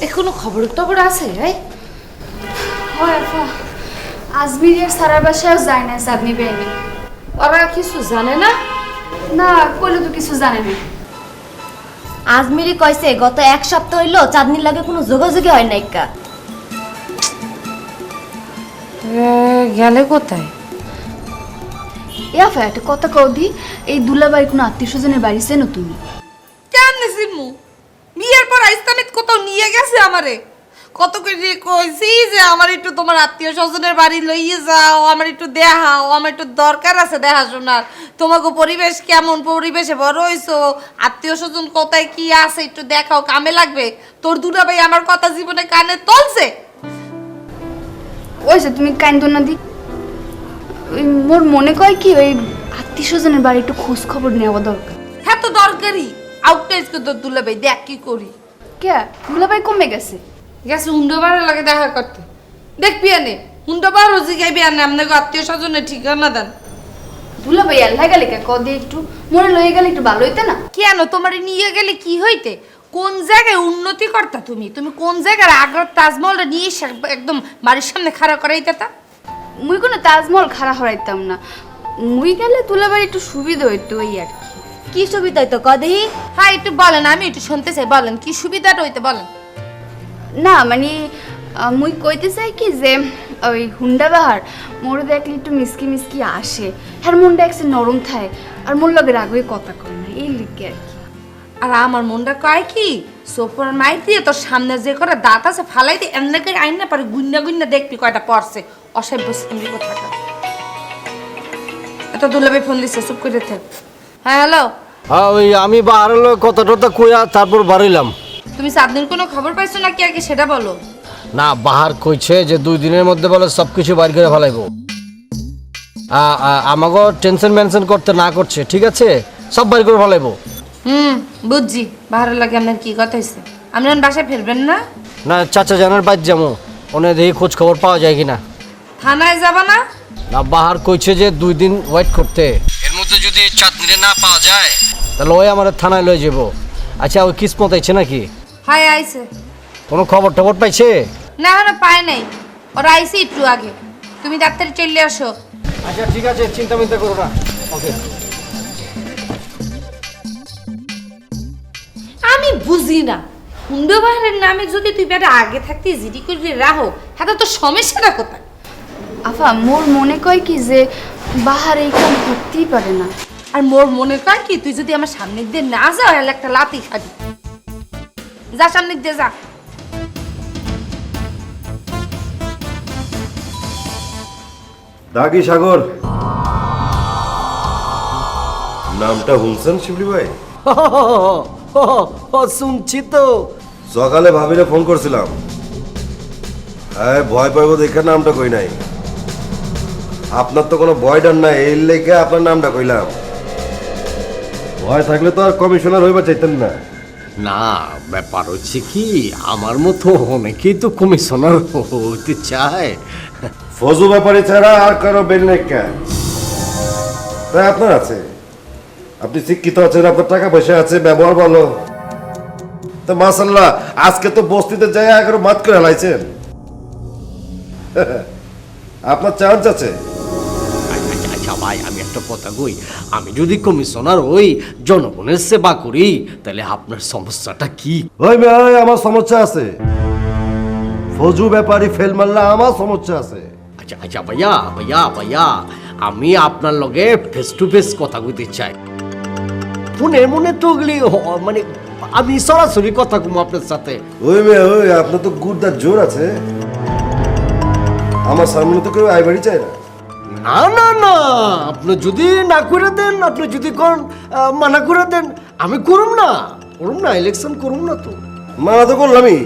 এখনো খবর টবর আছে এই? হয় আফা, আজমিরের সারা বাসায়ও যায় না চাঁদনি বেআইনি। ওরা কিছু জানে না? না, কইলে তো কিছু জানে না। আজমিরি কইছে গত এক সপ্তাহ হইলো চাঁদনির লাগে কোনো যোগাযোগই হয় নাই কা। গেলে কোথায়? আফা একটা কথা কও দি, এই দুলাবাড়ি কোনো আত্মীয় স্বজনের বাড়ি চেনো তুমি? কেমনে চিনমু? বিয়ের পর ইসলামিত কোথাও নিয়ে গেছে আমারে। কত করে কইছি যে আমার একটু তোমার আত্মীয় স্বজনের বাড়ি লইয়ে যাও, আমার একটু দেখাও, আমার একটু দরকার আছে দেখাশোনার। তোমাকে পরিবেশ কেমন, পরিবেশে বড় হইছো, আত্মীয় স্বজন কোথায় কি আছে একটু দেখাও, কামে লাগবে। তোর দুলা ভাই আমার কথা জীবনে কানে তলছে। ওই যে তুমি কাইন্দ না দি, ওই মোর মনে কয় কি ওই আত্মীয় স্বজনের বাড়ি একটু খোঁজ খবর নেওয়া দরকার। হ্যাঁ তো দরকারি। আউটটাইজ করে তোর দুলা ভাই দেখ কি করি। কে দুলাভাই কমে গেছে? গেছে হুন্ডোবারের লাগে দেখা করতে। দেখবি আনে হুন্ডোবার রোজি গাইবি আনে আপনাকে আত্মীয় স্বজনের ঠিকানা দেন। দুলাভাই আল্লাহ গেলে কে কদি একটু মোরে লয়ে গেলে একটু ভালো হইতে না? কেন তোমার নিয়ে গেলে কি হইতে? কোন জায়গায় উন্নতি করতা তুমি? তুমি কোন জায়গায় আগ্রার তাজমহলটা নিয়ে এসে একদম বাড়ির সামনে খাড়া করাইতে তা? মুই কোনো তাজমহল খাড়া হরাইতাম না, মুই গেলে দুলাভাই একটু সুবিধা হইতো ওই আর কি। কি সুবিধা হইতো কদি? হ্যাঁ একটু বলেন, আমি একটু শুনতে চাই, বলেন কি সুবিধাটা হইতে বলেন। না মানে মুই কইতে চাই কি যে ওই হুন্ডা বাহার মোরে দেখলে একটু মিসকি মিসকি আসে, হ্যাঁ মনটা একসে নরম থাকে আর মোর লগে রাগ হয়ে কথা কয় না, এই লিখে আর কি। আর আমার মনটা কয় কি সোফার মাই দিয়ে তোর সামনে যে করে দাঁত আছে ফালাই দিয়ে এমনি করে আইন না পারে গুন্না গুন্না দেখবি কয়টা পড়ছে। অসভ্য সিমরি কোথাটা। এত দুলাবে ফোন দিছে, চুপ করে থাক। হ্যাঁ হ্যালো। হ্যাঁ ওই আমি বাহারের কথা টথা কইয়া তারপর বাড়িলাম। তুমি চাঁদনির কোনো খবর পাইছো নাকি আগে সেটা বলো। না বাহার কইছে যে 2 দিনের মধ্যে বলে সব কিছু বাইর করে ফেলাইবো। আমাকে টেনশন মেনশন করতে না করছে, ঠিক আছে সব বাইর করে ফেলাইবো। বুঝছি। বাহারের লাগে আপনার কি কথা হয়েছে? আপনার বাসায় ফিরবেন না? না চাচা জানার বাইর যাবো, ওনে দেখি খোঁজ খবর পাওয়া যায় কিনা। থানায় যাবা না? না বাহার কইছে যে 2 দিন ওয়েট করতে, এর মধ্যে যদি চাঁদনিরে না পাওয়া যায় তাহলে ওই আমার থানায় লয়ে যাবো। আচ্ছা ওই কিসমত আইছে নাকি? হাই আইছে। কোনো খবর টবর পাইছে? না এখনো পায় নাই, ওরা আইছে একটু আগে। তুমি ডাক্তারি চলে আসো। আচ্ছা ঠিক আছে, চিন্তা মিন্তা করো না। ওকে। আমি বুঝি না হুন্ডোবাহারের নামে যদি তুই বেটা আগে থাকতে জিডি করে রাহো, হ্যাঁ তো সমস্যাটা কোথায়? আফা মোর মনে কয় কি যে বাহার এই কাম করতেই পারে না। আর মোর মনে কর কি তুই যদি আমার সামনে দিয়ে না যাও এর একটা লাথি খাবি। যা সামনে দিয়ে যা। ডাকি সাগর, নামটা শুনছেন শিবলি ভাই? শুনছি তো। সকালে ভাবিলে ফোন করছিলাম, হ্যাঁ ভয় পাইব দেখে নামটা কই নাই। আপনার তো কোনো ভয় ডান নাই, এই লেগে আপনার নামটা কইলাম। ভয় থাকলে তো আর কমিশনার হইবা চাইতেন না। না ব্যাপার হচ্ছে কি, আমার মতো অনেকেই তো কমিশনার হতে চায়। ফজু ব্যাপারে ছাড়া আর কারো বেল নেই কেন? তাই আপনার আছে, আপনি শিক্ষিত আছেন, আপনার টাকা পয়সা আছে, ব্যবহার ভালো। তো মাশাআল্লাহ আজকে তো বস্তিতে যাই এগারো মাত করে হালাইছেন। আপনার চান্স আছে। আচ্ছা ভাই আমি একটা কথা কই, আমি যদি কমিশনার হই জনগণের সেবা করি তাহলে আপনার সমস্যাটা কি? ওই ভাই আমার সমস্যা আছে, ফজু ব্যাপারী ফেল মারলে আমার সমস্যা আছে। আচ্ছা আচ্ছা ভাইয়া ভাইয়া ভাইয়া আমি আপনার লগে ফেস টু ফেস কথা কইতে চাই। মনে মনে তো ওগুলি মানে আমি সরাসরি কথা কম আপনার সাথে। ওই মেয়ে ওই আপনার তো গুড়দার জোর আছে, আমার সামনে তো কেউ আইবাড়ি চায় না। না না না, আপনি যদি না করে দেন, আপনি যদি কোন মানা করে দেন, আমি করুম না ইলেকশন করুম না তো। মানা তো করলামই।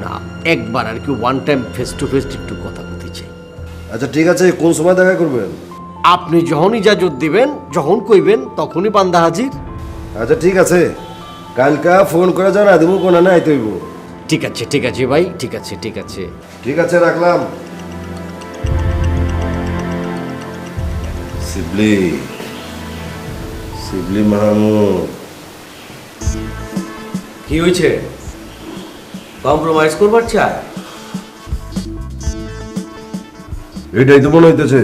না একবার আর কি one time face to face একটু কথা বলতে চাই। আচ্ছা ঠিক আছে, কোন সময় দেখা করবেন? আপনি যখন ইজাজত দিবেন, যখন কইবেন তখনই বান্দা হাজির। আচ্ছা ঠিক আছে, কালকা ফোন করে জানা দেবো কোন না আইতে হইব। ঠিক আছে ভাই, ঠিক আছে ঠিক আছে রাখলাম। শিবলি মাহমুদ কি হয়েছে? কম্প্রোমাইজ করবার চায়। এটাই তো মনে হইতেছে।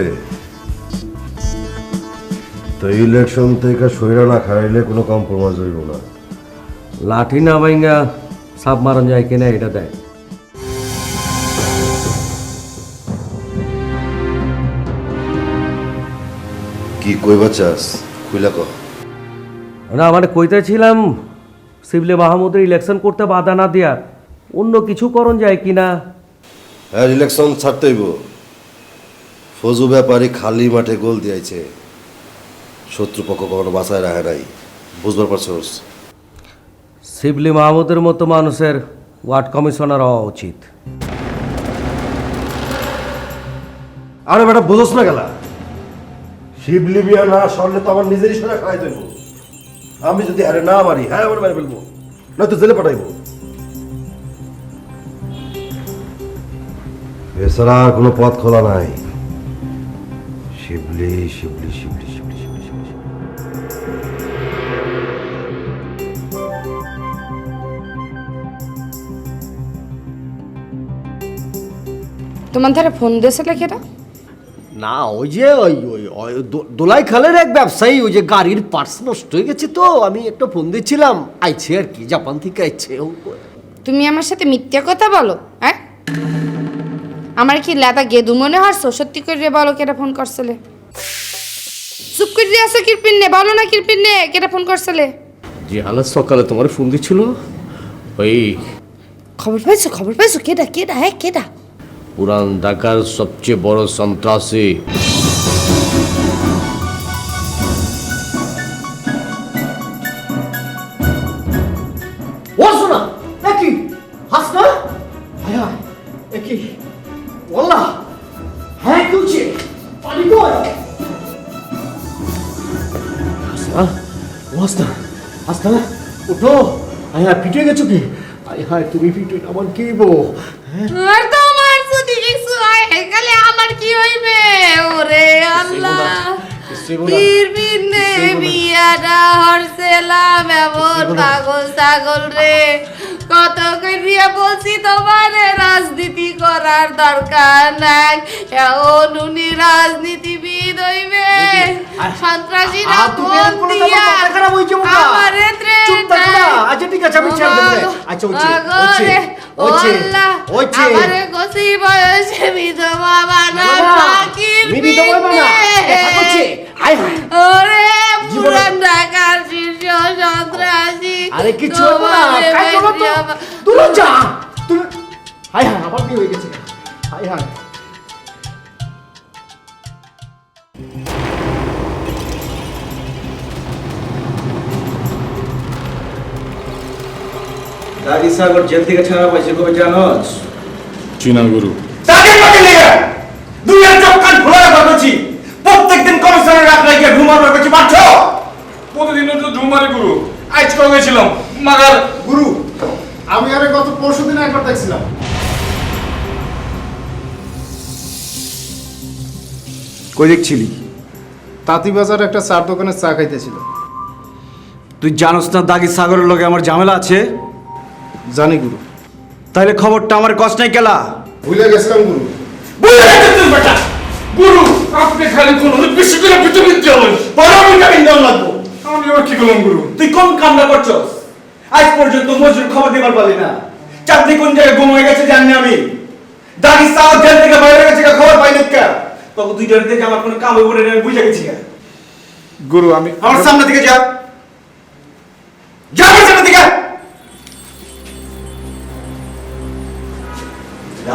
তো ইলেকশন থেকে সইরা না খাইলে কোনো কম্প্রোমাইজ হইব না। লাঠি না ভাঙ্গা সাপ মারন যায় কিনা এটা দেয়। কি কইবা চাস খুইলা কর। না মানে কইতেছিলাম শিবলি মাহমুদের ইলেকশন করতে বাধা না দেয়া অন্য কিছু করণ যায় কিনা। হ্যাঁ, ইলেকশন ছাড়তে হইব। ফজু ব্যাপারী খালি মাঠে গোল দিয়েছে, শত্রুপক্ষ কখনো বাঁচায় রাখে নাই, বুঝবার পারছস? শিবলি মাহমুদের মতো মানুষের ওয়ার্ড কমিশনার হওয়া উচিত। আরে বেটা বুঝোস না গেলা, শিবলি মিয়া না সরলে তো আমার নিজেরই সোনা খাই দেব। আমি যদি আরে না মারি, হ্যাঁ আমার মেরে ফেলবো, নয়তো জেলে পাঠাইবো। এছাড়া আর কোনো পথ খোলা নাই। শিবলি শিবলি শিবলি শিবলি শিবলি শিবলি। তোমার ধারে ফোন দিয়েছে লেখেটা? না ওই যে ওই দোলাই খালের এক ব্যবসায়ী, ওই যে গাড়ির পার্টস নষ্ট হয়ে গেছে, তো আমি একটা ফোন দিচ্ছিলাম, আইছে আর কি, জাপান থেকে আইছে। তুমি আমার সাথে মিথ্যা কথা বলো? হ্যাঁ, আমার কি লাদা গেদু মনে হচ্ছে? সত্যি করে বলো কেটা ফোন করছিলে? চুপ করে দিয়ে আসো কিরপিনে, বলো না কিরপিনে কেটা ফোন করছিলে? যে হালাত সকালে তোমার ফোন দিচ্ছিল, ওই খবর পাইছো? খবর পাইছো? কেটা কেটা? হ্যাঁ কেটা? পুরান ঢাকার সবচেয়ে বড় সন্ত্রাসী ও শোনা একই হাসনা হ্যাঁ একই ওয়াল্লাহ হ্যাঁ তুলছে পানি কই হাসনা হাসনা হাসনা উঠো আয়া পিটে গেছো কি আয় হায় তুমি পিটে আমার কি বো আর তোমার যদি কিছু হয় গেলে আমার কি হইবে? ওরে আল্লাহ, পীর বিনে বিয়াটা হরছেলাম এমন পাগল ছাগল রে। কত করিয়া বলছি তোমারে রাজনীতি করার দরকার নাই, এখন উনি রাজনীতিবিদ হইবে। সন্ত্রাসীরা ফোন দিয়া আমারে আচ্ছা ঠিক আছে আমি ছেড়ে দেব। আচ্ছা আমারে কচি বয়সে বিধবা বানার বাকি ওরে পুরান ঢাকার শীর্ষ সন্ত্রাসী। আরে কিছু হবে না, কাজ করো তো, দূর যা তুমি। হায় হায় আবার কি হয়ে গেছে? হায় হায় দাদি সাগর জেল থেকে ছাড়া পাইছে কবে জানোস? চিনা গুরু তাকে কবে নিয়ে দুনিয়ার চোখ কান খোলা রাখা করছি, প্রত্যেকদিন কমিশনের রাখলে গিয়ে ঘুমার করছি মারছো। প্রতিদিন তো ঝুমারি গুরু। আজ করে গেছিলাম মাগার গুরু, আমি আরে গত পরশুদিন একবার দেখছিলাম। কই দেখছিলি? তাঁতিবাজার একটা চার দোকানে চা খাইতেছিল। তুই জানোস না দাগি সাগরের লগে আমার ঝামেলা আছে? জানি গুরু। তাহলে খবরটা আমার কষ্ট নাই কেলা? ভুলে গেছিলাম গুরু। বুঝে গেছিস তুই বেটা? গুরু আপনি খালি কোন বেশি করে ভিটামিন দেওয়ান। বড় ভিটামিন দেওয়া লাগবো। আমি আবার কি করলাম গুরু? তুই কোন কামটা করছস? আজ পর্যন্ত মজুর খবর দিবার পারলি না। চাঁদনি কোন জায়গায় গুম হয়ে গেছে জানি আমি। দাগি সাগর জেল থেকে বাইরে গেছে খবর পাইনি কে? তখন তুই জানতে যে আমার কোনো কাম হইব না, আমি বুঝে গেছি। গুরু আমি আমার সামনে থেকে যা, যা আমার সামনে থেকে।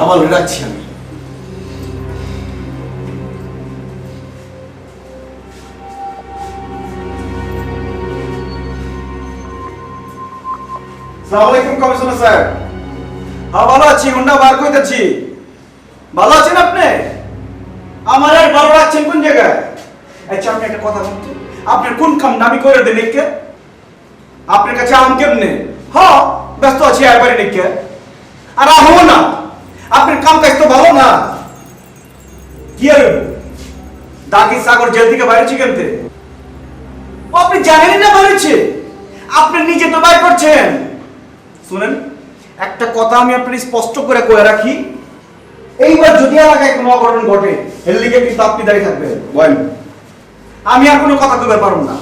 আমার রাখছি আমি। আসসালামু আলাইকুম কমিশনার স্যার। হ্যাঁ ভালো আছি, হুন্ডা বার কইতেছি। ভালো আছেন আপনি? আমার আর ভালো রাখছেন কোন জায়গায়? আচ্ছা আপনি একটা কথা বলতে, আপনার কোন কাম নামি করে দেন একে? আপনার কাছে আম কেমনে? হ্যাঁ ব্যস্ত আছি একবারে নেকে। আর আমও না, আপনার কাম কাজ তো ভালো না। কি আর দাগি সাগর জেল থেকে বাইরেছি কেমতে? আপনি জানেন না বাইরেছে? আপনি নিজে তো বাইর করছেন। শুনেন, একটা কথা আমি আপনার স্পষ্ট করে কয়ে রাখি, এইবার যদি এলাকায় কোনো অঘটন ঘটে এর লিগে কিন্তু আপনি দাঁড়িয়ে থাকবেন। বলেন, আমি আর কোনো কথা কইতে পারবো না।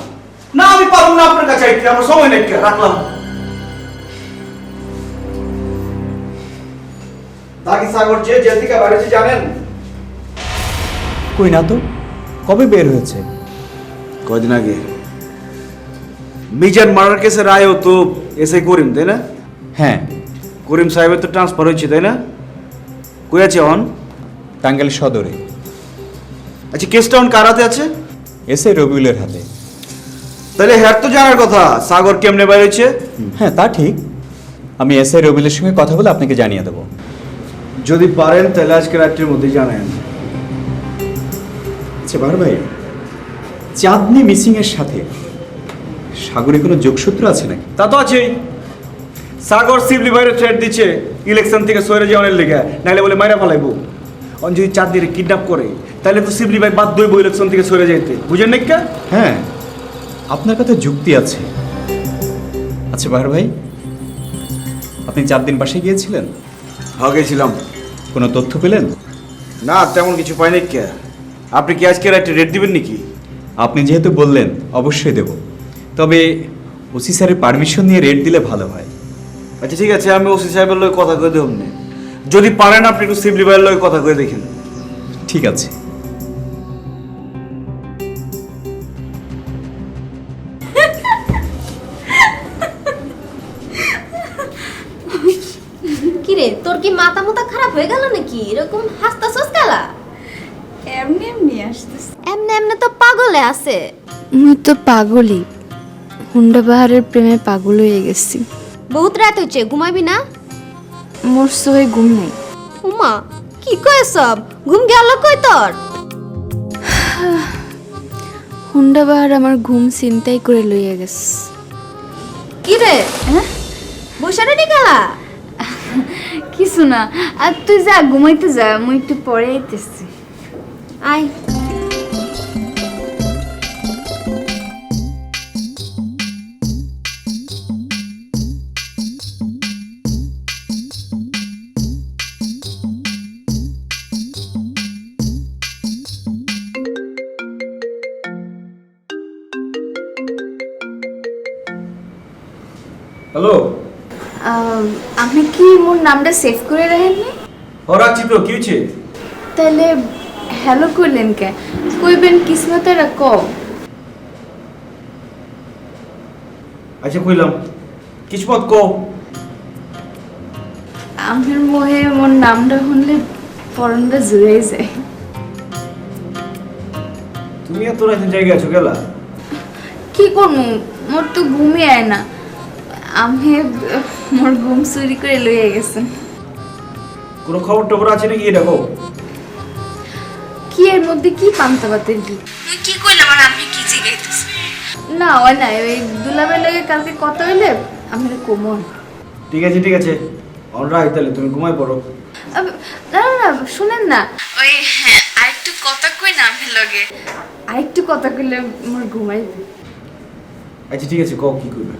না আমি পারবো না আপনার কাছে আইতে, আমার সময় নেই, রাখলাম। দাগি সাগর যে জেল থেকে বাড়িতে জানেন? কই না তো, কবে বের হয়েছে? কয়দিন আগে। মিজান মার্ডার কেসের রায়ও তো এসআই করিম, তাই না? হ্যাঁ, করিম সাহেবের তো ট্রান্সফার হয়েছে, তাই না? কই আছে অন? টাঙ্গাইল সদরে আচ্ছা, কেসটা অন কার হাতে আছে? এসে রবিউলের হাতে। তাহলে হ্যার তো জানার কথা সাগর কেমনে বেরোচ্ছে। হ্যাঁ, তা ঠিক। আমি এসআই রবিউলের সঙ্গে কথা বলে আপনাকে জানিয়ে দেবো। যদি পারেন তাহলে আজকে রাত্রির মধ্যে জানেন। আচ্ছা বাহার ভাই, চাঁদনি মিসিং এর সাথে সাগরে কোনো যোগসূত্র আছে নাকি? তা তো আছেই। সাগর শিবলি বাইরে থ্রেট দিচ্ছে ইলেকশন থেকে সরে যাওয়ার লেগে, নাইলে বলে মাইরা ফেলাইবো। অন যদি চাঁদনিরে কিডন্যাপ করে তাহলে তো শিবলি ভাই বাধ্য হইব ইলেকশন থেকে সরে যাইতে, বুঝেন নাকি? হ্যাঁ, আপনার কথা যুক্তি আছে। আচ্ছা বাহার ভাই, আপনি 4 দিন বাসায় গিয়েছিলেন? হ্যাঁ, গেছিলাম। কোনো তথ্য পেলেন? না, তেমন কিছু পাই নাই। কে আপনি কি আজকে রাতে রেট দিবেন নাকি? আপনি যেহেতু বললেন, অবশ্যই দেব। তবে ওসি স্যারের পারমিশন নিয়ে রেড দিলে ভালো হয়। আচ্ছা ঠিক আছে, আমি ওসি সাহেবের লগে কথা কয়ে দেব। যদি পারেন আপনি একটু শিবলি ভাইয়ের লগে কথা কয়ে দেখেন। ঠিক আছে। কিরে, তোর কি মাথা মুথা খারাপ হয়ে গেল নাকি? এরকম হাসতাছস কালা? এমনি এমনি আসতেছে। এমনে এমনে তো পাগলে আছে। মুই তো পাগলই, হুন্ডা বাহারের প্রেমে পাগল হয়ে গেছি। বহুত রাত হচ্ছে, ঘুমাবি না? মোর সই ঘুম নাই। উমা, কি কয় সব? ঘুম গেল কই তোর? হুন্ডা বাহার আমার ঘুম চিন্তাই করে লইয়া গেছে। কিরে, হ্যাঁ, বসারে নি কালা? কিছু না, আর তুই যা ঘুমাইতে যা, মুই একটু পরে আইতেছি। আয়। হ্যালো, আপনি কি মোর নামটা সেভ করে রাখেননি? ও রাখছি তো, কি হয়েছে? তাহলে হ্যালো করলেন কে? কইবেন কিসমতেরা ক। আচ্ছা কইলাম, কিসমত কো। আমার মোহে মোর নামটা শুনলে পরনটা জুড়ে যায়। তুমি এত রাতে জায়গা আছো গেলা? কি করবো, মোর তো ঘুমই আয় না। আমি মোর ঘুম চুরি করে লইয়া গেছেন। কোনো খবর টবর আছে নাকি এটা কো? কি এর মধ্যে কি পান্তা পাতের কি? তুই কি কইলাম আর আমি কি জিগাইতেছি? না ও না, ওই দুলাবের লগে কালকে কথা হইলে আমি কোমল। ঠিক আছে ঠিক আছে, অলরাইট, তাহলে তুমি ঘুমাই পড়ো। না না, শুনেন না, ওই হ্যাঁ আরেকটু কথা কই না আমি লগে। আরেকটু কথা কইলে মোর ঘুমাইবে। আচ্ছা ঠিক আছে, কও কি করবে।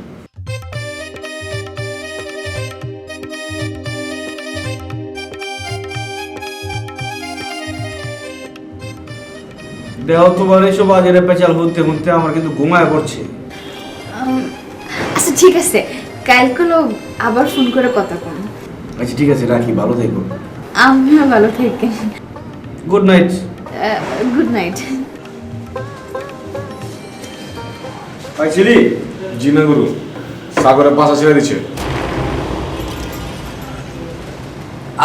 দেহ তোমার এইসব বাজারে পেঁচাল হতে হতে আমার কিন্তু ঘুমায় পড়ছে। আচ্ছা ঠিক আছে, কালগুলো আবার ফোন করে কথা কম। আচ্ছা ঠিক আছে, রাখি, ভালো থেকো। আমিও ভালো থাকেন। Good night. Good night. আইছিলি? জি না গুরু, সাগরের পাশা ছেড়ে দিচ্ছে।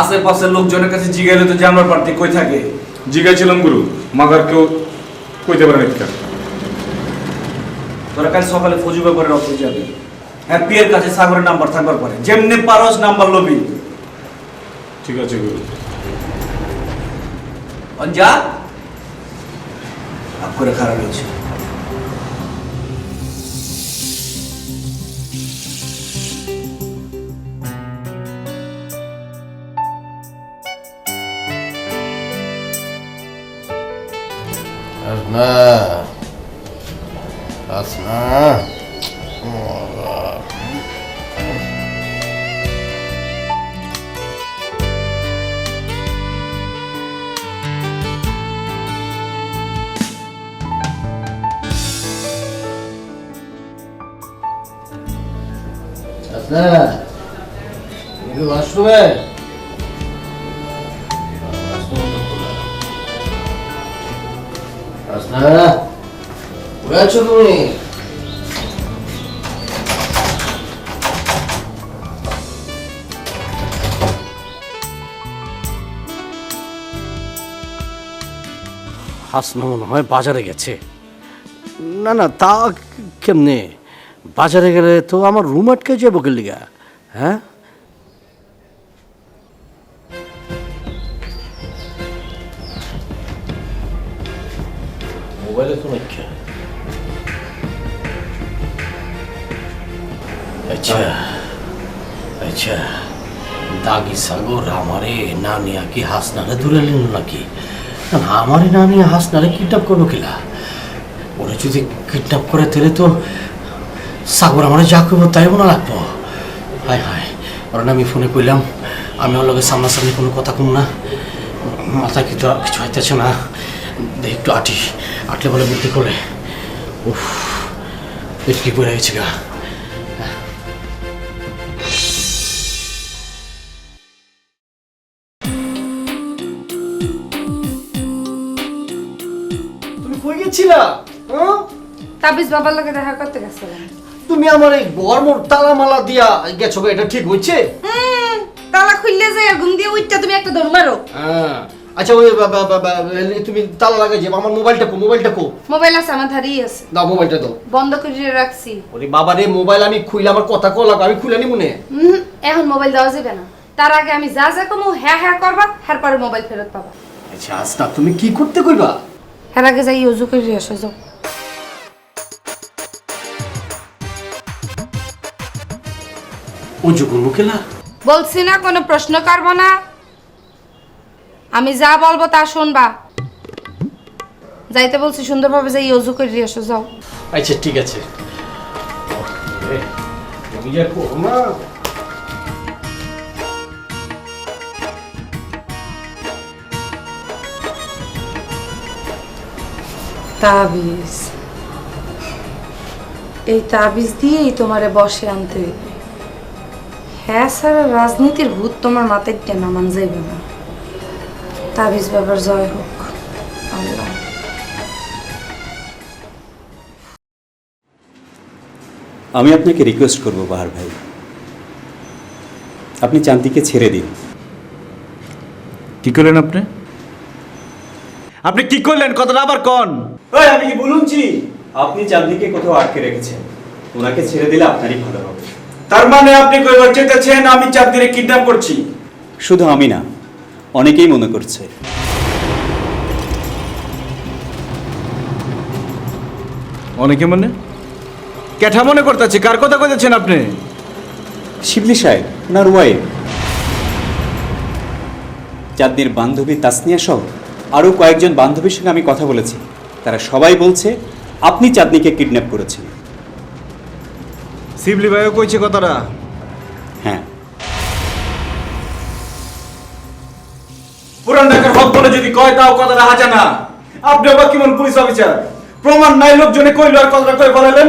আশেপাশের লোকজনের কাছে জিগাইলে তো জানার পারতি কই থাকে। জিজ্ঞাসছিলাম গুরু, মাগার কেউ কইতে পারে নাকি? তোরা কাল সকালে ফজু ব্যাপারে অফিস যাবে। হ্যাপি এর কাছে সাগরের নাম্বার থাকবার পরে যেমনি পারস নাম্বার লবি। ঠিক আছে গুরু। অঞ্জা আপ করে খারাপ হয়েছে। আসনা, আসনা। হাসনা তুমি ওয়াশরুমে হাসনা কোথায় আছো তুমি? হাসনা মনে হয় বাজারে গেছে। না না, তা কেমনে? বাজারে গেলে তো আমার রুম আটকে যাবো কে লিগা? হ্যাঁ, মোবাইলে তো নাকি। আচ্ছা আচ্ছা, দাগি সাগর আমারে না নিয়া কি হাসনারে দূরে নিল নাকি? না, আমারে না নিয়ে হাসনারে কিডন্যাপ করবো কিলা? ওরা যদি কিডন্যাপ করে তাহলে তো সাগর আমার যা করবো তাই মনে লাগবো। হায় হায়, ওরা আমি ফোনে কইলাম আমি ওর লগে সামনাসামনি কোনো কথা কম না, মাথায় কিছু কিছু হইতেছে না, দেখ একটু আটলে বলে বুদ্ধি করে। উফ, কি পড়ে গেছে গা। তুমি কই গেছিলা? তাবিজ বাবার লগে দেখা করতে গেছিলাম। তুমি আমার এই গরমর তালা মালা দিয়া গেছো, এটা ঠিক হচ্ছে? তালা খুললে যাই ঘুম দিয়ে উঠটা তুমি একটা দৌড় মারো। আচ্ছা ওই তুমি তালা লাগাই যাবো। আমার মোবাইলটা কো? মোবাইল আছে আমার ধারেই আছে। দাও মোবাইলটা দাও। বন্ধ করে রাখছি। ওরে বাবা রে, মোবাইল আমি খুইলে আমার কথা কো লাগো, আমি খুলে নিব নে। এখন মোবাইল দেওয়া যাবে না, তার আগে আমি যা যা কমু হ্যাঁ করবা, হ্যাঁ পরে মোবাইল ফেরত পাবা। আচ্ছা আস্তা, তুমি কি করতে কইবা? হ্যাঁ আগে যাই উজু করে আসো, যাও। উজু করবো কেলা? বলছি না কোনো প্রশ্ন করবো না, আমি যা বলবো তা শুনবা। যাইতে বলছি সুন্দরভাবে যাই উজু করে আসো, যাও। আচ্ছা ঠিক আছে। তুমি যা করো না। তাবিজ, এই তাবিজ দিয়েই তোমারে বসে আনতে হইবে। হ্যাঁ সারা রাজনীতির ভূত তোমার মাথায় নামান যাইবে না। তাবিজ বাবার জয় হোক। আল্লাহ। আমি আপনাকে রিকোয়েস্ট করব বাহার ভাই, আপনি চান্দিকে ছেড়ে দিন। কি করলেন আপনি? আপনি কি করলেন? কথাটা আবার কন। ওই আমি কি বলুনছি? আপনি চান্দিকে কোথাও আটকে রেখেছেন, ওনাকে ছেড়ে দিলে আপনারই ভালো হবে। তার মানে আপনি কইবার চেয়েছেন আমি চাঁদনিরে কিডন্যাপ করছি? শুধু আমি না, অনেকেই মনে করছে। অনেকে মানে ক্যাঠা মনে করতেছে? কার কথা কইতেছেন আপনি? শিবলি সাহেব, ওনার ওয়াইফ, চাঁদনির বান্ধবী তাসনিয়া সহ আরও কয়েকজন বান্ধবীর সঙ্গে আমি কথা বলেছি, তারা সবাই বলছে আপনি চাঁদনিকে কিডন্যাপ করেছেন। শিবলি ভাইও কইছে কথাটা? হ্যাঁ। পুরান ঢাকার হক বলে যদি কয় তাও কথাটা হাজা না। আপনি আবার কেমন পুলিশ অফিসার? প্রমাণ নাই লোকজনে কইলো আর কথাটা কই বলালেন?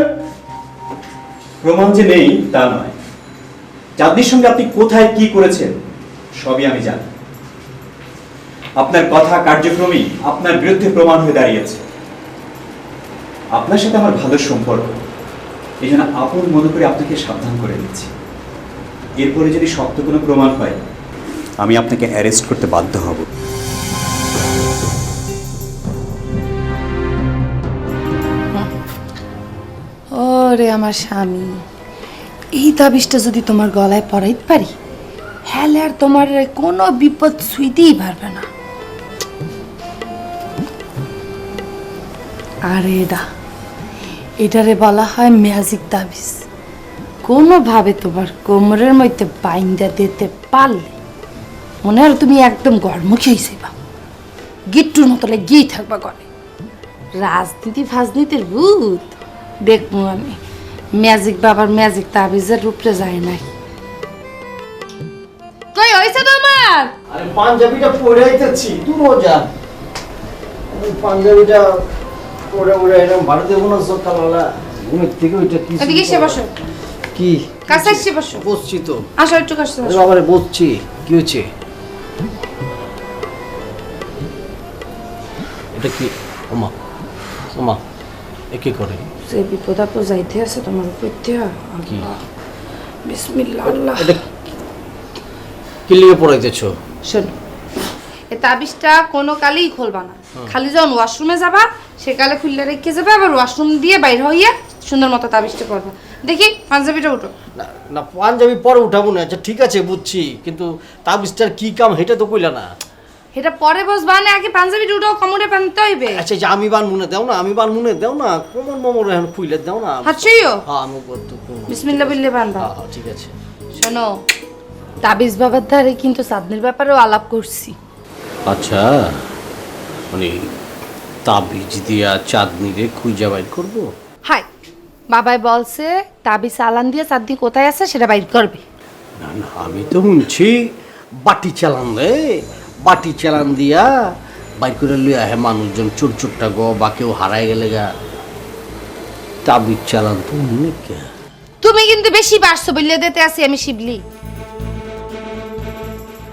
প্রমাণ যে নেই তা নয়, চাঁদনির সঙ্গে আপনি কোথায় কি করেছেন সবই আমি জানি। আপনার কথা কার্যক্রমই আপনার বিরুদ্ধে প্রমাণ হয়ে দাঁড়িয়েছে। আপনার সাথে আমার ভালো সম্পর্ক, এই জন্য আপন মনে করে আপনাকে সাবধান করে দিচ্ছি। এরপরে যদি শক্ত কোনো প্রমাণ হয়, আমি আপনাকে অ্যারেস্ট করতে বাধ্য হব। ওরে আমার স্বামী, এই তাবিজটা যদি তোমার গলায় পরাইতে পারি, হ্যালে আর তোমার কোনো বিপদ ছুঁইতেই পারবে না। আরে এটারে বলা হয় ম্যাজিক তাবিজ। কোনোভাবে তোমার কোমরের মধ্যে বাইন্দা দিতে পারলে মনে হয় তুমি একদম গড়মুখী হয়েছিবা, গিট্টুর মতো লেগেই থাকবা ঘরে। রাজনীতি ফাজনীতির ভূত দেখবো আমি, ম্যাজিক বাবার ম্যাজিক তাবিজের রূপে যায় নাই। কই হইছে তোমার? আরে পাঞ্জাবিটা পরে আইতেছি, তুই মজা। পাঞ্জাবিটা পরে এরকম ভারতীয় কোনো সকালবেলা ঘুমের থেকে ওইটা কি? এদিকে এসে বসো। কি কাছে এসে বসো। বসছি তো। আসো একটু কাছে বসো। বাবারে বসছি, কি হয়েছে? এটা কি? ওমা ওমা, এ কি করে? যে বিপদ আপদ যাইতে আছে তোমার উপর দিয়া। কি? বিসমিল্লাহ আল্লাহ। এটা কি লিয়ে পড়াইতেছো? শোনো, এই তাবিজটা কোনো কালেই খুলবা না। খালি যখন ওয়াশরুমে যাবা সেকালে খুললে রেখে যাবে, আবার ওয়াশরুম দিয়ে বাইরে হইয়া সুন্দর মতো তাবিজটা করবা। দেখি পাঞ্জাবিটা উঠো। না না, পাঞ্জাবি পরে উঠাবো না। আচ্ছা ঠিক আছে বুঝছি, কিন্তু তাবিজটার কি কাম সেটা তো কইলা না। এটা পরে বসবা না, আগে পাঞ্জাবিটা উঠো, কোমরে বাঁধতে হইবে। আচ্ছা যে আমি বান মুনে দাও না, আমি বান মুনে দাও না, কোমর মোমর এখন খুইলে দাও না। হাতছইও হ্যাঁ আমি করতে কোমর। বিসমিল্লাহ বললে বাঁধবা। হ্যাঁ ঠিক আছে। শোনো, তাবিজ বাবার ধারে কিন্তু চাঁদনির ব্যাপারেও আলাপ করছি। আচ্ছা মানে তাবিজ দিয়া চাঁদনিরে খুঁজা বাইর করবো? হাই, বাবাই বলছে তাবিজ চালান দিয়ে চাঁদনি কোথায় আছে সেটা বাইর করবে। না না, আমি তো শুনছি বাটি চালান রে, বাটি চালান দিয়া বাইর করে লইয়া হে মানুষজন চোর চোরটা গো বা কেউ হারাই গেলে গা। তাবিজ চালান তো অনেক। তুমি কিন্তু বেশি পারছো বললে দিতে আছি আমি শিবলি।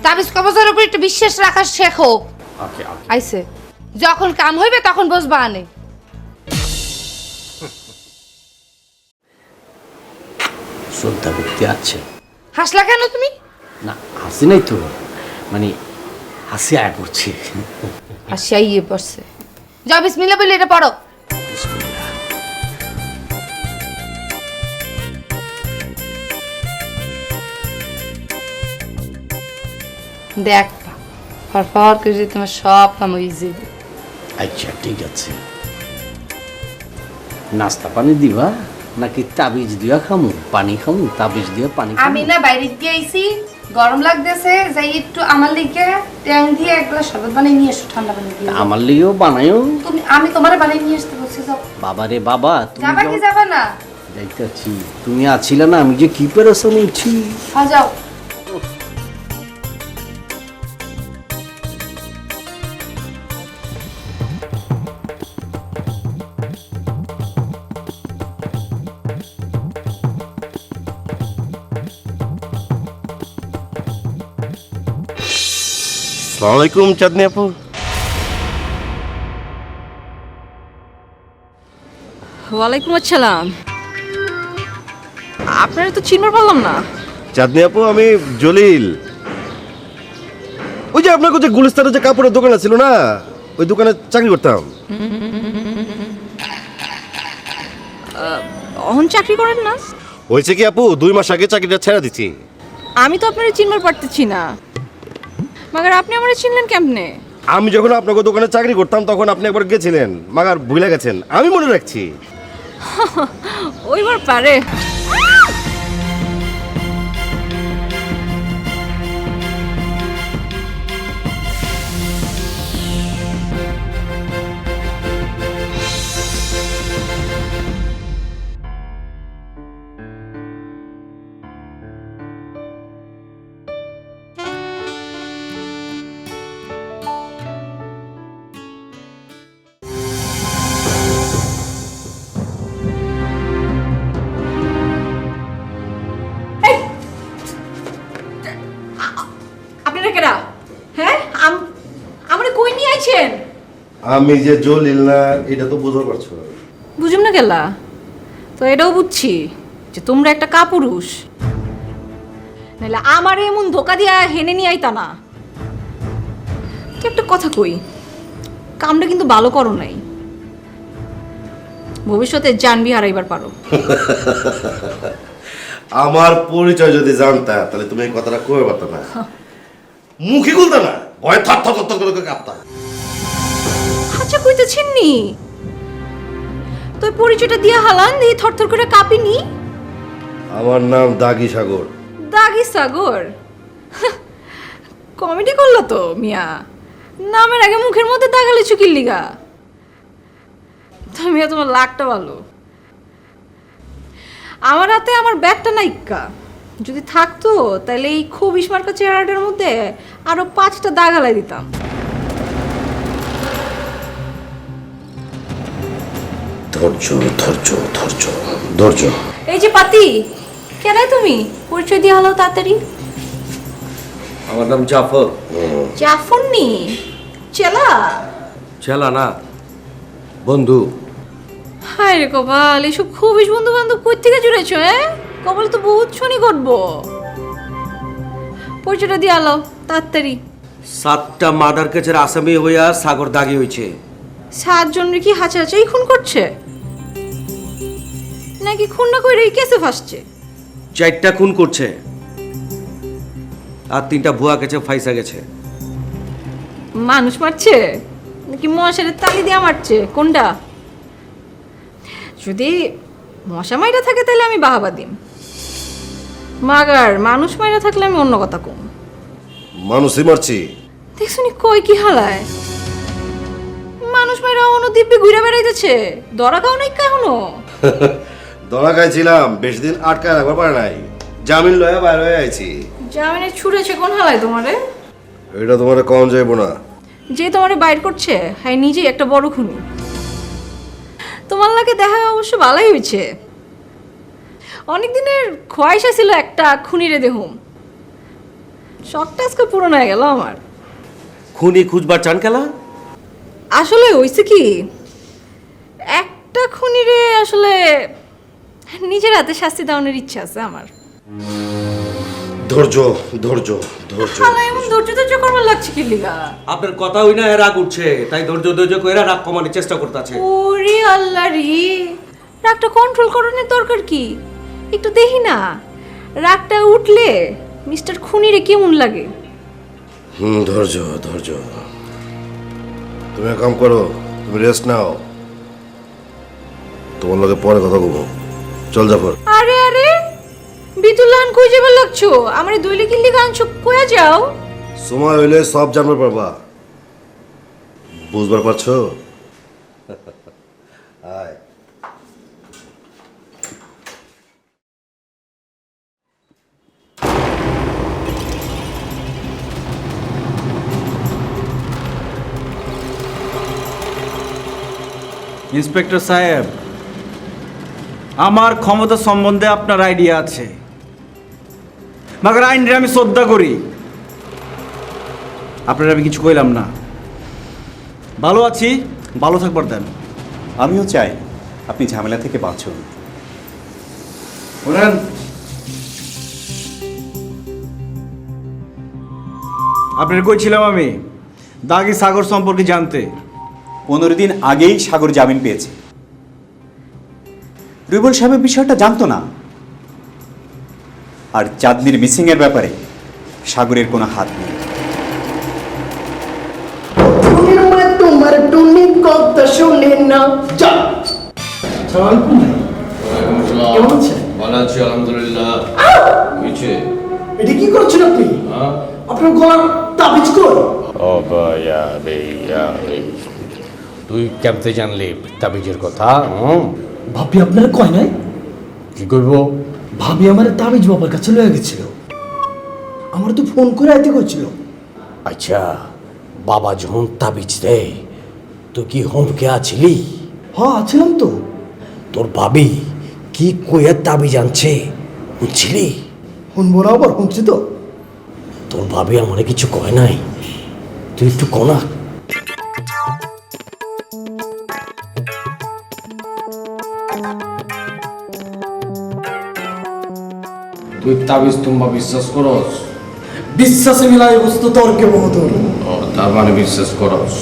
তাবিজ কবজের উপর একটু বিশ্বাস রাখা শেখো। ওকে ওকে। আইছে যখন কাম হইবে তখন বসবা আনে। শ্রদ্ধা ব্যক্তি আছে। হাসলা কেন তুমি? না হাসি নাই তো, মানে হাসি আয়া করছি। হাসিয়া ইয়ে পড়ছে। যাও বিসমিল্লাহ বলে এটা পড়ো। দেখ ফরফর করে তোমার সব কাম হয়ে যাবে। আচ্ছা ঠিক আছে। নাস্তা পানি দিবা নাকি তাবিজ দিয়া খামু? পানি খামু, তাবিজ দিয়া পানি খামু? আমি না বাইরে দিয়ে আইছি, গরম লাগতেছে, যাই একটু আমার লিগে ট্যাং দিয়ে এক গ্লাস শরবত বানিয়ে নিয়ে এসো, ঠান্ডা পানি দিয়ে। আমার লিগেও বানায়ও। আমি তোমারে বানিয়ে নিয়ে আসতে বলছি, যাও। বাবারে বাবা, তুমি যাবা কি যাবা না? যাইতেছি। তুমি আছিলা না, আমি যে কি পেরেছো নিচ্ছি। হ্যাঁ যাও। আসসালামু আলাইকুম চাঁদনি আপু। ওয়ালাইকুম আসসালাম। আপনারা তো চিনতে পারলাম না। চাঁদনি আপু, আমি জলিল। ওই যে আপনার যে গুলিস্তানের যে কাপড়ের দোকান ছিল না, ওই দোকানে চাকরি করতাম। অহন চাকরি করেন না? হয়েছে কি আপু, 2 মাস আগে চাকরিটা ছেড়ে দিচ্ছি। আমি তো আপনারা চিনবার পারতেছি না, মাগার আপনি আমারে চিনলেন কেমনে? আমি যখন আপনাকে দোকানে চাকরি করতাম তখন আপনি একবার গেছিলেন, মাগার ভুলে গেছেন। আমি মনে রাখছি। ওইবার পারে। আপনারা কেডা? হ্যাঁ আমারে কই নিয়ে আইছেন? আমি যে জলিল না, এটা তো বুঝতে পারছো। বুঝুম না গেলা তো, এটাও বুঝছি যে তোমরা একটা কাপুরুষ। নাহলে আমার এমন ধোকা দিয়া হেনে নিয়ে আইতা না। তো একটা কথা কই, কামটা কিন্তু ভালো করো নাই। ভবিষ্যতে জানবি হারাইবার পারো। আমার পরিচয় যদি জানতা তাহলে তুমি এই কথাটা কই পারতা না, মুখে খুলতা না, ভয় থর থর থর করে কাঁপতা। আচ্ছা কইতেছেন নি তো পরিচয়টা দিয়া হালান দিয়ে থরথর করে কাঁপিনি। আমার নাম দাগি সাগর। দাগি সাগর? কমেডি করলো তো মিয়া, নামের আগে মুখের মধ্যে দাগালে চুকির লিগা। তুমি তোমার লাকটা ভালো। আমার হাতে আমার ব্যাগটা নাইকা, যদি থাকতো তাহলে এই খুব ইসমার্কা চেহারাটার মধ্যে আরো 5টা দাগ হালাই দিতাম। ধৈর্য ধৈর্য ধৈর্য ধৈর্য। এই যে পাতি, কেনাই তুমি পরিচয় দিয়ে হলো তাড়াতাড়ি। আমার নাম জাফর। জাফরনি চেলা? চেলা না, বন্ধু। হায় রে কপাল, এসব খুবই বন্ধু বান্ধব কই থেকে জুড়েছ? কপাল তো বহুত শনি ঘটবো। পরিচয়টা দিয়ে আলো তাড়াতাড়ি। 7টা মার্ডার কেসের আসামি হইয়া সাগর দাগি হয়েছে। 7 জনের কি হাঁচাহাঁচাই খুন করছে নাকি খুন না করে কেসে ফাঁসছে? 4টা খুন করছে আর 3টা ভুয়া কেসে ফাইসা গেছে। মানুষ মারছে নাকি মশারের তালি দিয়ে মারছে, কোনটা? যদি মশা মাইরা থাকে তাহলে আমি বাহাবা দিম, মাগার মানুষ মাইরা থাকলে আমি অন্য কথা কম। মানুষই মারছি। দেখছুনি কই কি হালায়, মানুষ মাইরা অন্য দিব্যি ঘুরে বেড়াইতেছে। দরা খাও নাই এখনো? ধরা খাইছিলাম, বেশি দিন আটকায় রাখবার পারে নাই, জামিন লয়া বাইরে হয়ে আইছি। জামিনে ছুড়েছে কোন হালায় তোমারে? এটা তোমার কম যাইব না। যে তোমারে বাইর করছে হ্যাঁ নিজেই একটা বড় খুনি। তোমার লাগে দেখা অবশ্য ভালোই হয়েছে। অনেক দিনের খোয়াইশা ছিল একটা খুনিরে দেহুম, শখটা আজকে পূরণ হয়ে গেল আমার। খুনি খুঁজবার চান খেলা? আসলে হয়েছে কি, একটা খুনিরে আসলে নিজের হাতে শাস্তি দেওয়ানোর ইচ্ছা আছে আমার। ধৈর্য ধৈর্য ধৈর্য। শালা এমন ধৈর্য করবার লাগছে কি লিগা? আপনার কথা হই না, রাগ উঠছে, তাই ধৈর্য কইরা রাগ কমানোর চেষ্টা করতেছে। ওরে আল্লাহ রে, রাগটা কন্ট্রোল করানোর দরকার কি? একটু দেখি না রাগটা উঠলে মিস্টার খুনিরে কেমন লাগে। ধৈর্য ধৈর্য। তুমি এক কাম করো, তুমি রেস্ট নাও, তোমার লগে পরে কথা বলবো। চল জাফর। আরে আরে বিতুলান কই যাবে লাগছো? আমারে দইলে কিল্লি গানছো কইয়া যাও। সময় হইলে সব জানবার পারবা, বুঝবার পারছো? আয়। ইন্সপেক্টর সাহেব, আমার ক্ষমতা সম্বন্ধে আপনার আইডিয়া আছে, মাগার আইনরে আমি শ্রদ্ধা করি। আপনার আমি কিছু কইলাম না, ভালো আছি, ভালো থাকবার দেন। আমিও চাই আপনি ঝামেলা থেকে বাঁচুন। বলেন, আপনার কইছিলাম আমি দাগি সাগর সম্পর্কে জানতে। 15 দিন আগেই সাগর জামিন পেয়েছে। রুবেল সাহেবের বিষয়টা জানতো না। আর চাঁদনির মিসিং এর ব্যাপারে সাগরের কোনো হাত নেই। তোমার টুনি কথা শুনে না যা। কেমন আছেন? ভালো আছি আলহামদুলিল্লাহ। কিছু এটা কি করছেন আপনি? আপনার গলার তাবিজ কই? ও ভাইয়া রে, তুই কেমতে জানলি তাবিজের কথা? ভাবি আপনারা কয় নাই? কি করব? ভাবি আমার তাবিজ বাবার কাছে লয়ে গেছিল, আমার তো ফোন করে আইতে কইছিল। আচ্ছা, বাবা যখন তাবিজ দেয় তুই কি হোমকে আছিলি? হ্যাঁ আছিলাম তো। তোর ভাবি কি কইয়া তাবিজ আনছে বুঝছিলি? শুনবো না আবার? শুনছি তো। তোর ভাবি আমারে কিছু কয় নাই, তুই একটু কনা। তুই তাবিজ তোমরা বিশ্বাস করস? বিশ্বাসে মিলাই বস্তু তর্কে বহুদূর। তার মানে বিশ্বাস করস?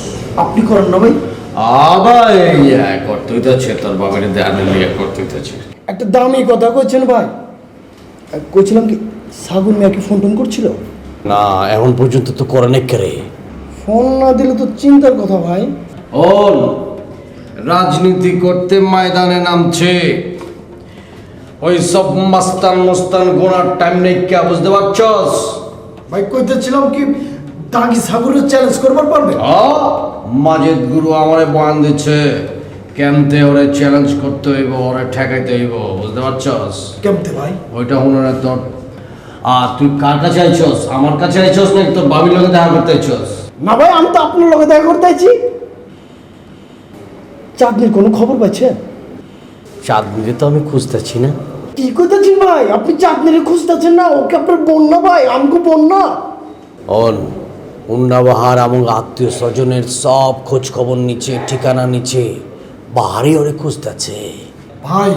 আপনি করেন না ভাই? আবার করতেই যাচ্ছে, তোর বাবার দেয়ালে লিয়ে করতেই যাচ্ছে। একটা দামি কথা কইছেন ভাই। কইছিলাম কি সাগুন মিয়াকে ফোন টোন করছিল? না, এখন পর্যন্ত তো করে নাই কে রে। ফোন না দিলে তো চিন্তার কথা ভাই। ওল রাজনীতি করতে ময়দানে নামছে, ওই সব মস্তান গোনার টাইম নেই, কে বুঝতে পারছস? ভাই কইতেছিলাম কি দাগি সাগরের চ্যালেঞ্জ করবার পারবে? মাজেদ গুরু আমারে বয়ান দিচ্ছে, কেমতে ওরে চ্যালেঞ্জ করতে হইব, ওরে ঠেকাইতে হইব, বুঝতে পারছস? কেমতে ভাই? ওইটা হলো না তোর। আর তুই কার কাছে আইছস? আমার কাছে আইছস নাকি তোর বাবির লগে দেখা করতে আইছস? না ভাই, আমি তো আপনার লগে দেখা করতে আইছি। চাঁদনির কোনো খবর পাচ্ছেন? চাঁদনিরে তো আমি খুঁজতেছি না। কি করতেছেন ভাই? আপনি চাঁদনিরে খুঁজতেছেন না? ওকে আপনার বোন না ভাই, আমগো বোন না। মুন্না বাহার এবং আত্মীয় স্বজনের সব খোঁজ খবর নিচ্ছে, ঠিকানা নিচ্ছে, বাহারই ওরে খুঁজতেছে। ভাই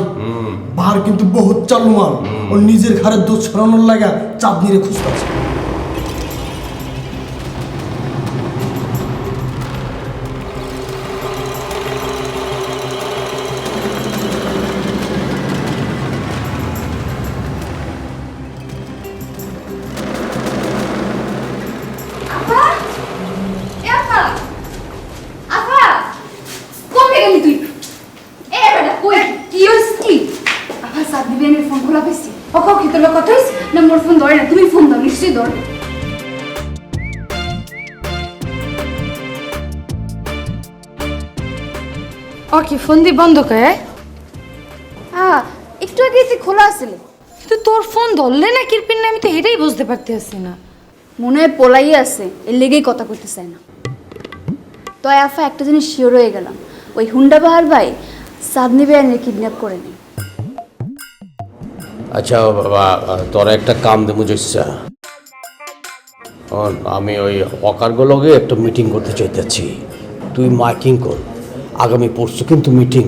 বাহার কিন্তু বহুত চালু মাল, ওর নিজের ঘরের দোষ ছড়ানোর লাগা চাঁদনিরে খুঁজতেছে। ফোন খোলা পেয়েছি ও কি তোর কথা হইছে না? মোর ফোন ধরে না, তুমি ফোন দাও, নিশ্চয়ই ধরে। ও কি ফোন দি বন্ধ করে? হ্যাঁ, একটু আগে এসে খোলা আছিল। কিন্তু তোর ফোন ধরলে না কিরপিন না, আমি তো এটাই বুঝতে পারতেছি না। মনে হয় পোলাই আছে, এর লেগেই কথা কইতে চায় না। তো আফা একটা জিনিস শিওর হয়ে গেলাম, ওই হুন্ডা বাহার ভাই চাঁদনি বেয়ানের কিডন্যাপ করেনি। আচ্ছা বাবা, তোর একটা কাম দে বুঝেছা, আমি ওই অকারগুলোকে একটা মিটিং করতে চাইতেছি, তুই মাইকিং কর, আগামী পরশু কিন্তু মিটিং।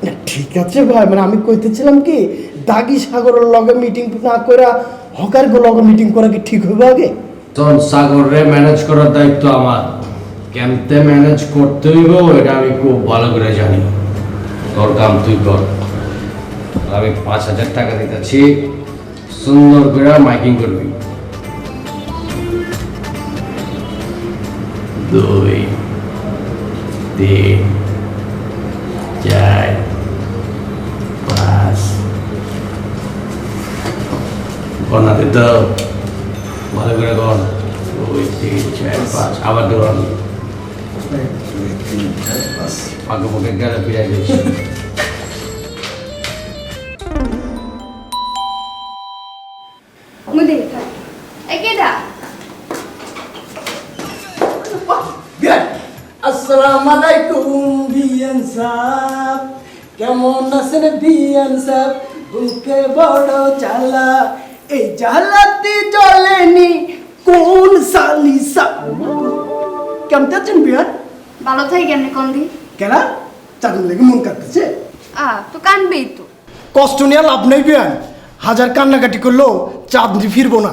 না ঠিক আছে ভাই, মানে আমি কইতেছিলাম কি দাগি সাগরের লগে মিটিং না কইরা হকার গো লগে মিটিং করা কি ঠিক হবে আগে? তখন সাগরে ম্যানেজ করার দায়িত্ব আমার। কেমতে ম্যানেজ করতে হইব এটা আমি খুব ভালো করে জানি। তোর কাম তুই কর, আমি 5,000 টাকা দিতেছি, সুন্দর করে মাইকিং করবি। 2 3 4 5 গণাতে তো ভালো করে গণ। 2 3 4 5 আবার ধরুন আগে পকে গেলে ফিরে গেছি। মুই দেখি থাক এই কেডা? বিয়ান আসসালামু আলাইকুম বিয়ান সাহেব, কেমন আছেন বিয়ান সাহেব? বুকে বড় জ্বালা, এই জ্বালাতে জ্বলেনি কোন সালিসা। কেমন আছেন বিয়ান? ভালো থাই কেমনে কোন দি? কেন চাঁদনি লেগে মন কাটতেছে? তো কানবেই তো। কষ্ট নিয়ে লাভ নেই বিয়ান, হাজার কান্নাকাটি করলেও চাঁদনি ফিরবো না।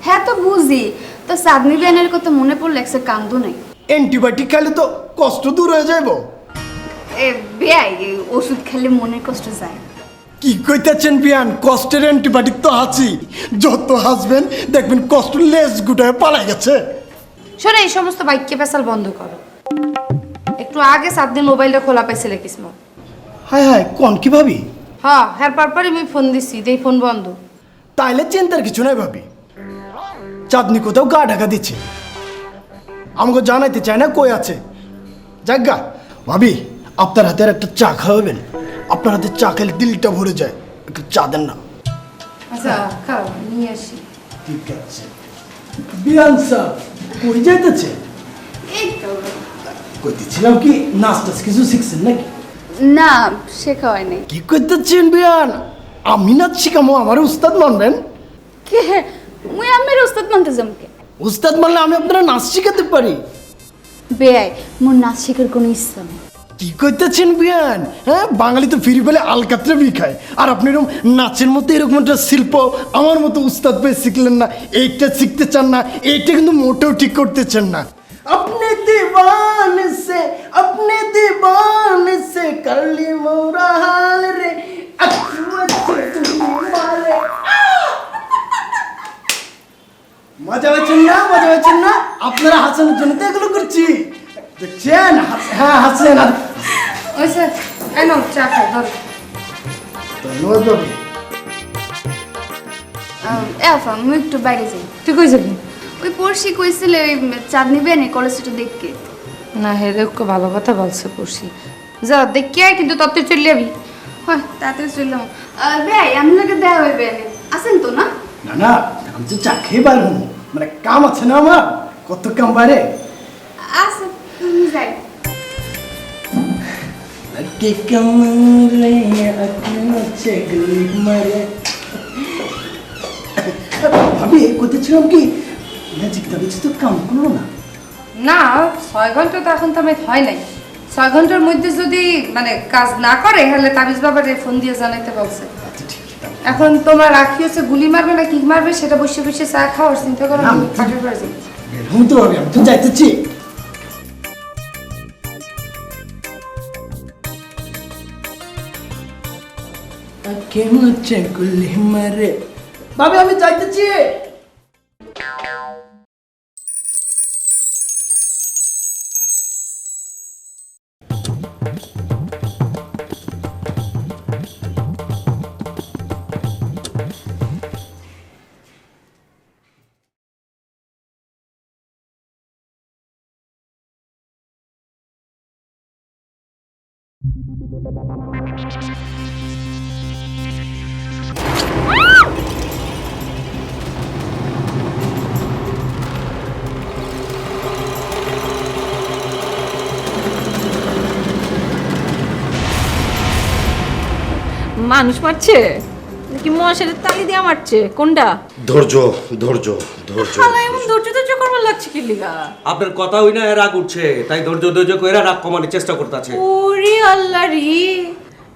হ্যাঁ তো বুঝি, তো চাঁদনি বেয়ানের কথা মনে পড়লে একসে কান্দো নাই। অ্যান্টিবায়োটিক খাইলে তো কষ্ট দূর হয়ে যাইব। এ বেয়াই, ওষুধ খেলে মনের কষ্ট যায়। কি কইতেছেন বিয়ান? কষ্টের অ্যান্টিবায়োটিক তো আছি, যত হাসবেন দেখবেন কষ্ট লেজ গুটায় পালাই গেছে। শোনো, এই সমস্ত বাইককে পেশাল বন্ধ করো। একটু আগে 7 দিন মোবাইলটা খোলা পাইছিলে কিসমত। হায় হায়, কোন কি ভাবি? হ্যাঁ, হ্যাঁ, পরপরই আমি ফোন দিছি, দেই ফোন বন্ধ। তাইলে চিন্তার কিছু নাই ভাবি, চাঁদনি কোথাও গা ঢাকা দিচ্ছে, আমাকে জানাইতে চায় না কই আছে। যাজ্ঞা ভাবি, আপনার হাতের একটা চা খাওয়াবেন? আপনার হাতের চা খেলে দিলটা ভরে যায়, একটু চা দেন না। আচ্ছা খাও, নিয়ে আসি। ঠিক আছে। বিয়ান স্যার কই যাইতেছে? এই তো কইতেছিলাম কি নাচ কিছু শিখছেন নাকি? না, শেখা হয় নাই। কি করতেছেন বিয়ান? আমি নাচ শিখামো, আমার উস্তাদ মানবেন? কে মুই আমের উস্তাদ মানতে জমকে? উস্তাদ মানলে আমি আপনারা নাচ শিখাতে পারি। বেয়াই, মোর নাচ শেখার কোনো ইচ্ছা নেই। কি করতেছেন বিয়ান? হ্যাঁ, বাঙালি তো ফিরি পেলে আলকাতরা বি খায়, আর আপনি এরকম নাচের মতো এরকম একটা শিল্প আমার মতো উস্তাদ পেয়ে শিখলেন না, এইটা শিখতে চান না, এইটা কিন্তু মোটেও ঠিক করতেছেন না। अपने दीवान से कर ली मोरा हाल रे, মজা হচ্ছেন না? মজা হচ্ছেন না? আপনারা হাসানোর জন্য তো এগুলো করছি, দেখছেন? হ্যাঁ হাসেন। ওই স্যার, এনো চা খাও, ধরো। ধন্যবাদ। আফা মুই একটু বাইরে যাই। তুই কই যাবি? ওই পড়শি কইছিলে ওই চাঁদনি বেয়ানের কলেজটা দেখকে। না, হে দেখো ভালো কথা বলছে পড়ছি। যা দেখি আয়, কিন্তু তত্ত্বে চলে যাবি। হয় তাড়াতাড়ি চললাম। বেয়াই, আমি লোকে দেয়া হয়ে বেয়ানে আসেন তো না? না না, আমি তো চা খেয়ে পারবো, মানে কাম আছে না আমার, কত কাম বাইরে। আসেন, তুমি যাই। কে কামড়ে হচ্ছে গুলি মারে। ভাবি কোথাছিলাম কি ম্যাজিকটা বেশি তো কাম করলো না। না 6 ঘন্টা তো এখন তো আমি হয় নাই। 6 ঘন্টার মধ্যে যদি মানে কাজ না করে তাহলে তাবিজ বাবারে ফোন দিয়ে জানাইতে বলছে। এখন তোমার রাখি হচ্ছে গুলি মারবে না কি মারবে সেটা বসে বসে চা খাওয়ার চিন্তা করো। আমি কাজে করে যাই। এরকম তো আমি তো যাইতেছি। কেমন হচ্ছে গুলি মারে। ভাবি আমি যাইতেছি। মানুষ মারছে নাকি মশারের তালি দিয়ে মারছে কোনটা? ধৈর্য ধৈর্য ধৈর্য। শালা এমন ধৈর্য করবার লাগছে কি লিগা? আপনার কথা হই না রাগ উঠছে, তাই ধৈর্য ধৈর্য কইরা রাগ কমানোর চেষ্টা করতেছে। ওরে আল্লাহ রে,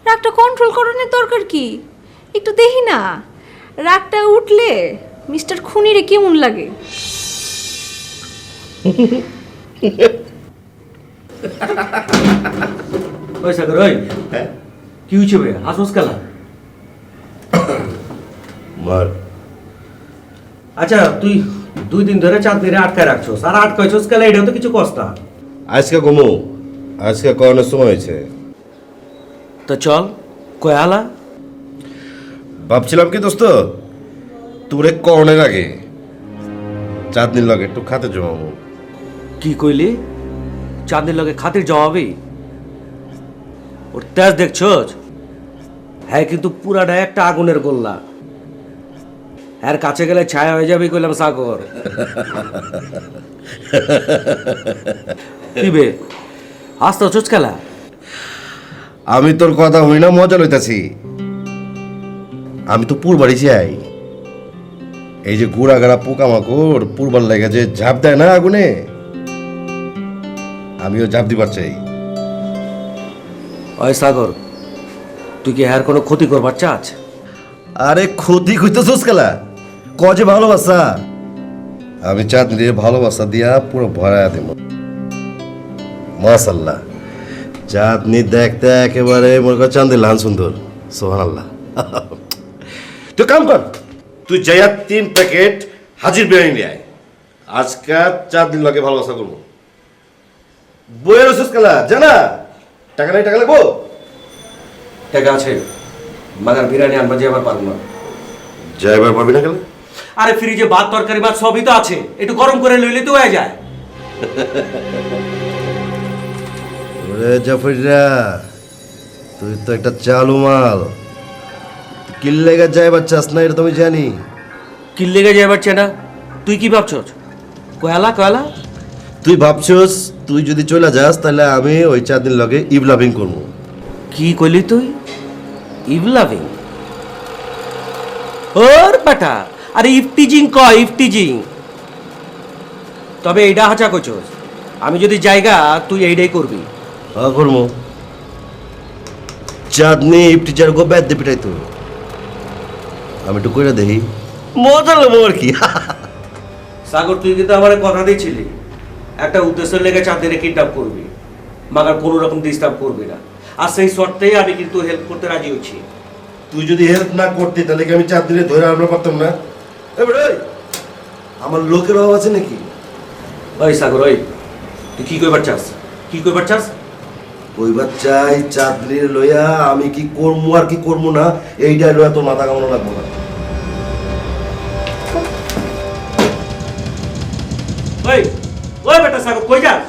রাগটা কন্ট্রোল করানোর দরকার কি? একটু দেখি না রাগটা উঠলে মিস্টার খুনিরে কেমন লাগে। ওই সাগর ওই কি হইছে বে হাসুস কালা? মার আচ্ছা তুই 2 দিন ধরে চাঁদনিরে আটকায় রাখছস, আর আটকাইছস কালা এটাও তো কিছু কষ্ট না। আজকে ঘুমো, আজকে করানোর সময় হয়েছে। তো চল কয়ালা। ভাবছিলাম কি দোস্ত, তোরে করণের আগে চাঁদনির লগে একটু খাতে জমাবো। কি কইলি? চাঁদনির লগে খাতির জবাবি? ওর তেজ দেখছস? হ্যাঁ কিন্তু পুরাটা একটা আগুনের গোল্লা, এর কাছে গেলে ছায়া হয়ে যাবে কইলাম সাগর। কি বে হাসতে হচ্ছস খেলা? আমি তোর কথা হই না, মজা লইতাছি। আমি তো পুরবাড়ি চাই। এই যে গুড়াগাড়া পোকামাকড় পুরবার লেগে যে ঝাঁপ দেয় না আগুনে, আমিও ঝাঁপ দিবার চাই। ওই সাগর তুই কি হ্যার কোনো ক্ষতি করবার চাস? আরে ক্ষতি কইতেছস খেলা, কজে ভালোবাসা। আমি চাঁদনি দিয়ে ভালোবাসা দিয়া পুরো ভরায়া দেব। মাশাল্লাহ, চাঁদনি দেখতে একেবারে মনে কর চাঁদের লান সুন্দর। সোহানাল্লাহ। তুই কাম কর, তুই যাইয়া 3 প্যাকেট হাজির বিরিয়ানি নিয়ে আয়। আজকে চাঁদনির লগে ভালোবাসা করবো। বইয়ের ওষুধ খেলা জানা, টাকা নাই, টাকা লাগবো। টাকা আছে, মাগার বিরিয়ানি আনবা যাবার পারবো না। যাইবার পারবি না কেন? আরে ফ্রিজে ভাত তরকারি মাছ সবই তো আছে, একটু গরম করে লইলে তো হয়ে যায়। ওরে জাফরিরা, তুই তো একটা চালু মাল। কিল্লেগা যাইবার চাস না, এটা তুমি জানি। কিল্লেগে যাই পারছে না, তুই কি ভাবছস? কয়ালা কয়ালা তুই ভাবছস তুই যদি চলে যাস তাহলে আমি ওই চাঁদনির লগে ইভ লাভিং করবো। কি কইলি তুই? Eve loving? ওর বেটা, আরে ইফটিজিং কয়, ইফটিজিং। তবে এইটা হাঁচা কইছস, আমি যদি জায়গা তুই এইটাই করবি। হ্যাঁ করবো। চাঁদনি ইফটিজার গো ব্যাদ দিয়ে পিটাই তো আমি একটু কইরা দেখি, মজা নেবো আর কি। সাগর তুই কিন্তু আমার কথা দিয়েছিলি একটা উদ্দেশ্যের লেগে চাঁদের কিডন্যাপ করবি, মাগার কোনো রকম ডিস্টার্ব করবি না। আর সেই শর্তেই আমি কিন্তু হেল্প করতে রাজি হচ্ছি। তুই যদি হেল্প না করতি তাহলে কি আমি চাঁদনি ধরে আনতে পারতাম না? আমার লোকের অভাব আছে নাকি? ওই সাগর ওই তুই কি কইবার চাস? কি কইবার চাস? কইবার চাই চাঁদনির লইয়া আমি কি করবো আর কি করবো না এইটা লইয়া তোর মাথা কামানো লাগবো না। ওই ওই বেটা সাগর কই যাস?